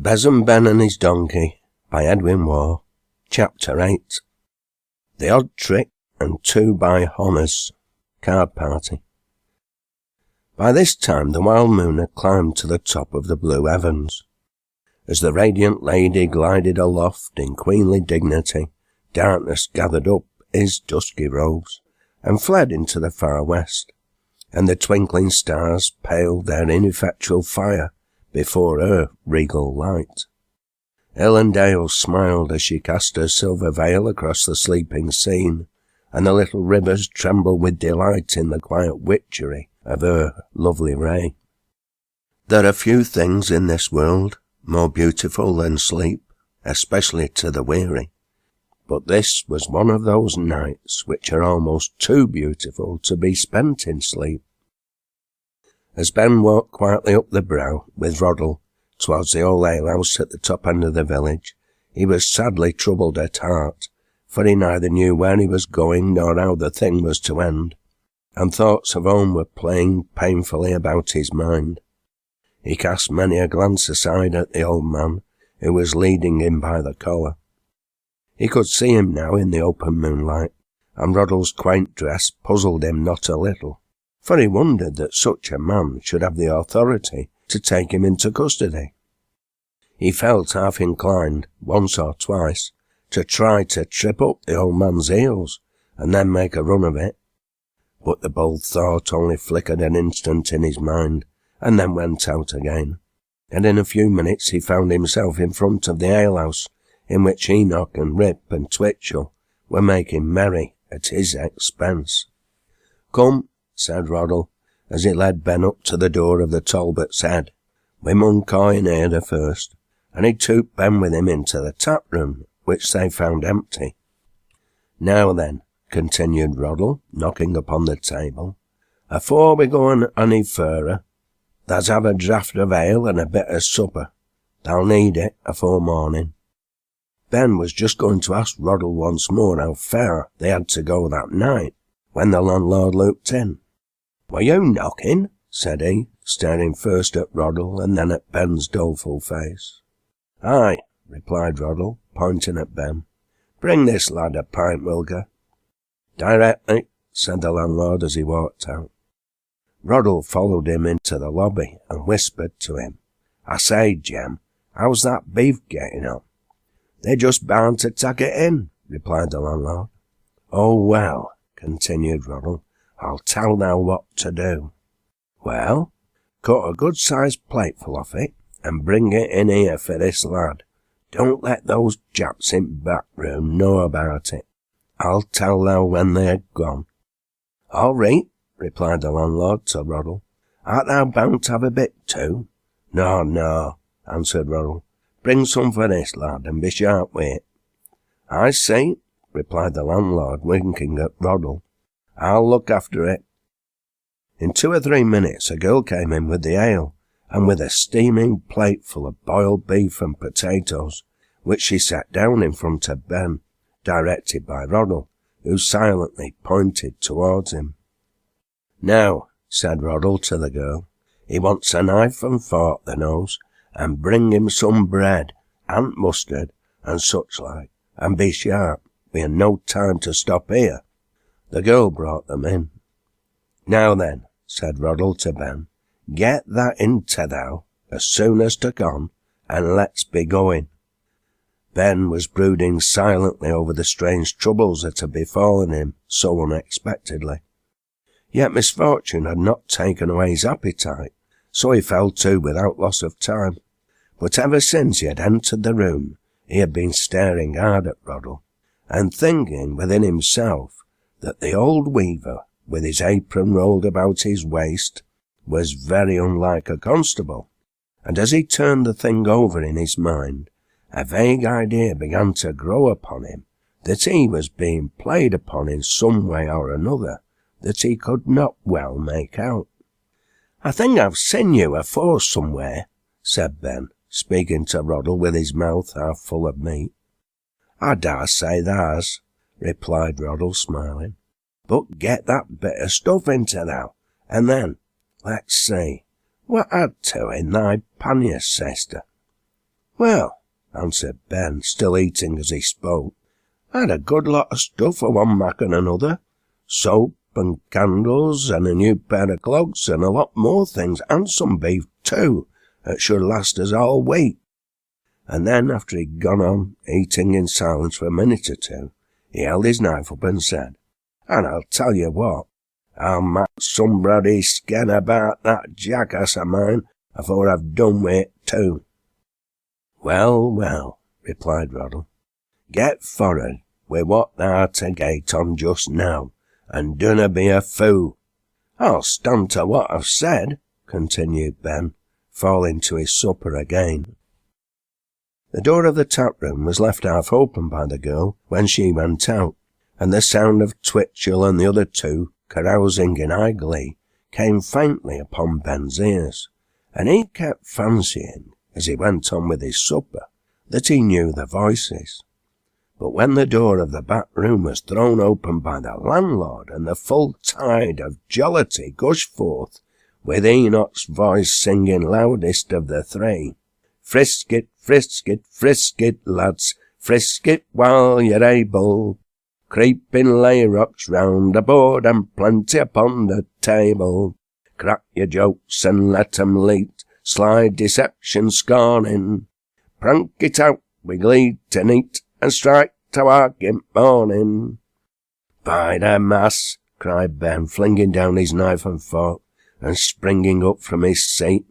Besom, Ben and his Donkey by Edwin Waugh. Chapter 8. The Odd Trick and 2 by Honours. Card Party. By this time the wild moon had climbed to the top of the blue heavens. As the radiant lady glided aloft in queenly dignity, darkness gathered up his dusky robes and fled into the far west, and the twinkling stars paled their ineffectual fire before her regal light. Hill and dale smiled as she cast her silver veil across the sleeping scene, and the little rivers trembled with delight in the quiet witchery of her lovely ray. There are few things in this world more beautiful than sleep, especially to the weary, but this was one of those nights which are almost too beautiful to be spent in sleep. As Ben walked quietly up the brow with Roddle towards the old alehouse at the top end of the village, he was sadly troubled at heart, for he neither knew where he was going nor how the thing was to end, and thoughts of home were playing painfully about his mind. He cast many a glance aside at the old man who was leading him by the collar. He could see him now in the open moonlight, and Roddle's quaint dress puzzled him not a little, for he wondered that such a man should have the authority to take him into custody. He felt half inclined, once or twice, to try to trip up the old man's heels, and then make a run of it. But the bold thought only flickered an instant in his mind, and then went out again, and in a few minutes he found himself in front of the alehouse, in which Enoch and Rip and Twitchell were making merry at his expense. "Come," said Roddle, as he led Ben up to the door of the Talbot's Head. "We mun ca' in here the first," and he took Ben with him into the tap room, which they found empty. "Now then," continued Roddle, knocking upon the table, "afore we go any furrer, thou's have a draught of ale and a bit of supper. Thou'll need it afore morning." Ben was just going to ask Roddle once more how far they had to go that night, when the landlord looked in. "Were you knocking?" said he, staring first at Roddle and then at Ben's doleful face. "Aye," replied Roddle, pointing at Ben. "Bring this lad a pint, Wilga." "Directly," said the landlord as he walked out. Roddle followed him into the lobby and whispered to him. "I say, Jem, how's that beef getting on?" "They're just bound to tack it in," replied the landlord. "Oh, well," continued Roddle, "I'll tell thou what to do." "Well?" "Cut a good-sized plateful off it, and bring it in here for this lad. Don't let those chaps in back room know about it. I'll tell thou when they're gone." "All right," replied the landlord to Roddle. "Art thou bound to have a bit too?" No, answered Roddle. "Bring some for this lad, and be sharp with it." "I see," replied the landlord, winking at Roddle. "I'll look after it." In 2 or 3 minutes a girl came in with the ale, and with a steaming plate full of boiled beef and potatoes, which she set down in front of Ben, directed by Roddle, who silently pointed towards him. "Now," said Roddle to the girl, "he wants a knife and fork, the knows, and bring him some bread, and mustard, and such like, and be sharp, we have no time to stop here." The girl brought them in. "Now then," said Roddle to Ben, "get that into thou, as soon as to come, and let's be going." Ben was brooding silently over the strange troubles that had befallen him so unexpectedly. Yet misfortune had not taken away his appetite, so he fell to without loss of time. But ever since he had entered the room, he had been staring hard at Roddle, and thinking within himself that the old weaver, with his apron rolled about his waist, was very unlike a constable, and as he turned the thing over in his mind, a vague idea began to grow upon him that he was being played upon in some way or another that he could not well make out. "I think I've seen you afore somewhere," said Ben, speaking to Roddle with his mouth half full of meat. "I daresay thou's," replied Roddle, smiling. "But get that bit of stuff into thou, and then, let's see, what had to in thy panniers, sister?" "Well," answered Ben, still eating as he spoke, "I had a good lot of stuff for one mac and another. Soap and candles and a new pair of clogs and a lot more things, and some beef too, that should last us all week." And then, after he'd gone on, eating in silence for a minute or two, he held his knife up and said, "And I'll tell you what, I'll mak somebody's skin about that jackass of mine afore I've done with it too." "Well, well," replied Roddle, "get forrard with what thou'rt agate on just now, and dunna be a fool." "I'll stand to what I've said," continued Ben, falling to his supper again. The door of the tap-room was left half open by the girl when she went out, and the sound of Twitchell and the other two carousing in high glee came faintly upon Ben's ears, and he kept fancying, as he went on with his supper, that he knew the voices. But when the door of the back room was thrown open by the landlord, and the full tide of jollity gushed forth, with Enoch's voice singing loudest of the three, "Frisk it, lads, frisk it while you're able. Creeping layrocks round a board and plenty upon the table. Crack your jokes and let 'em leet, sly deception scorning. Prank it out with glee to neat, and strike to argument morning." "By the mass," cried Ben, flinging down his knife and fork, and springing up from his seat,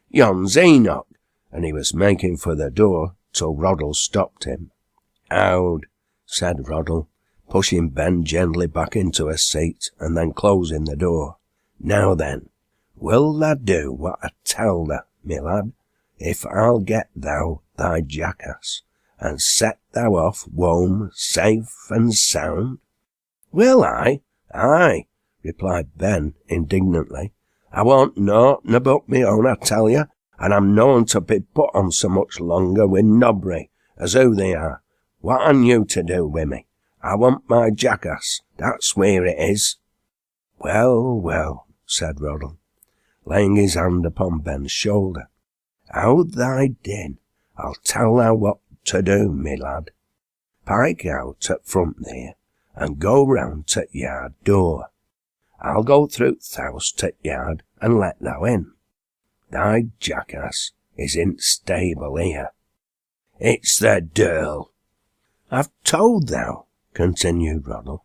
"yon's Enoch," and he was making for the door till Roddle stopped him. "Howd," said Roddle, pushing Ben gently back into a seat, and then closing the door. "Now then, will thou do what I tell thee, me lad, if I'll get thou thy jackass, and set thou off whome safe and sound?" "Will I? Aye," replied Ben indignantly. "I want naught but me own, I tell you, and I'm known to be put on so much longer with nobbery as who they are. What han you to do with me? I want my jackass, that's where it is." "Well, well," said Roddle, laying his hand upon Ben's shoulder. "Howd thy din, I'll tell thou what to do, me lad. Pike out at front there, and go round to yard door. I'll go through th' house to yard, and let thou in. Thy jackass is in th' stable here. It's the dirl." "I've told thou," continued Roddle,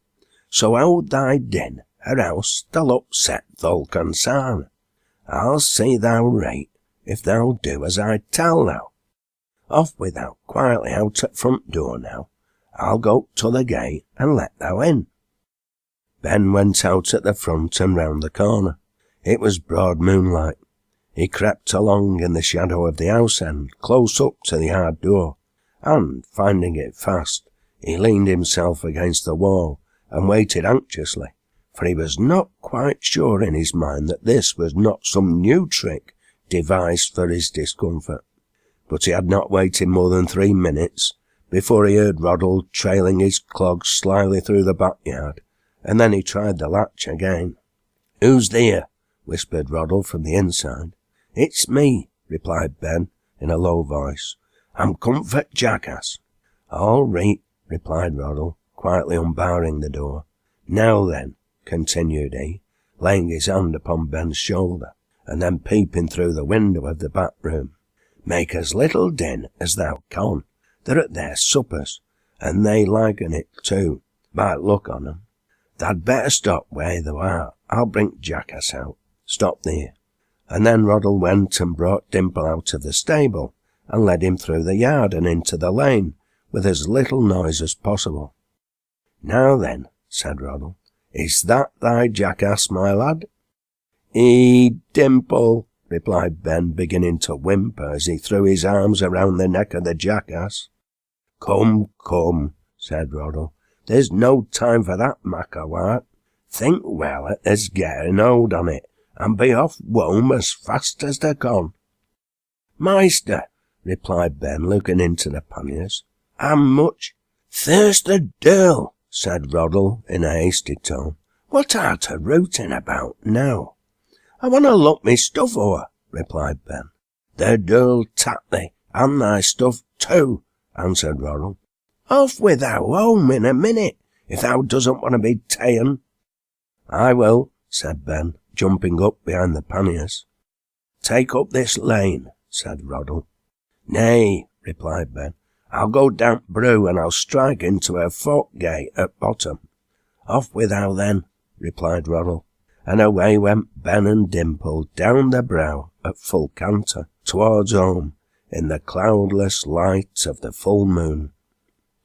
"so howd thy din, or else they'll upset th' whole consarn. I'll see thou right, if thou'll do as I tell thou. Off with thou quietly out at front door now. I'll go to the gate and let thou in." Ben went out at the front and round the corner. It was broad moonlight. He crept along in the shadow of the house end, close up to the hard door, and, finding it fast, he leaned himself against the wall and waited anxiously, for he was not quite sure in his mind that this was not some new trick devised for his discomfort. But he had not waited more than 3 minutes before he heard Roddle trailing his clogs slyly through the backyard, and then he tried the latch again. "Who's there?" whispered Roddle from the inside. "It's me," replied Ben in a low voice. "I'm Comfort Jackass." "All right," replied Roddle, quietly unbarring the door. "Now then," continued he, laying his hand upon Ben's shoulder, and then peeping through the window of the back room, "make as little din as thou can. They're at their suppers, and they liken it too, by look on 'em. Thou'd better stop where thou art. I'll bring Jackass out. Stop there." And then Roddle went and brought Dimple out of the stable, and led him through the yard and into the lane, with as little noise as possible. "Now then," said Roddle, "is that thy jackass, my lad?" Dimple," replied Ben, beginning to whimper as he threw his arms around the neck of the jackass. Come, said Roddle, "there's no time for that maca-work. Think well at there's getting hold on it, and be off whome as fast as they can." "Maister," replied Ben, looking into the panniers, "I'm much—" "Thirst the dirl," said Roddle in a hasty tone. "What art a rooting about now?" "I want to look me stuff o'er," replied Ben. "The dirl tap thee, "And thy stuff too," answered Roddle. "Off with thou home in a minute, if thou doesn't want to be ta'en." "I will," said Ben, jumping up behind the panniers. "Take up this lane," said Roddle. "Nay," replied Ben, "I'll go down Brew, and I'll strike into her fork gate at bottom." "Off with thou then," replied Roddle, and away went Ben and Dimple down the brow at full canter, towards home, in the cloudless light of the full moon.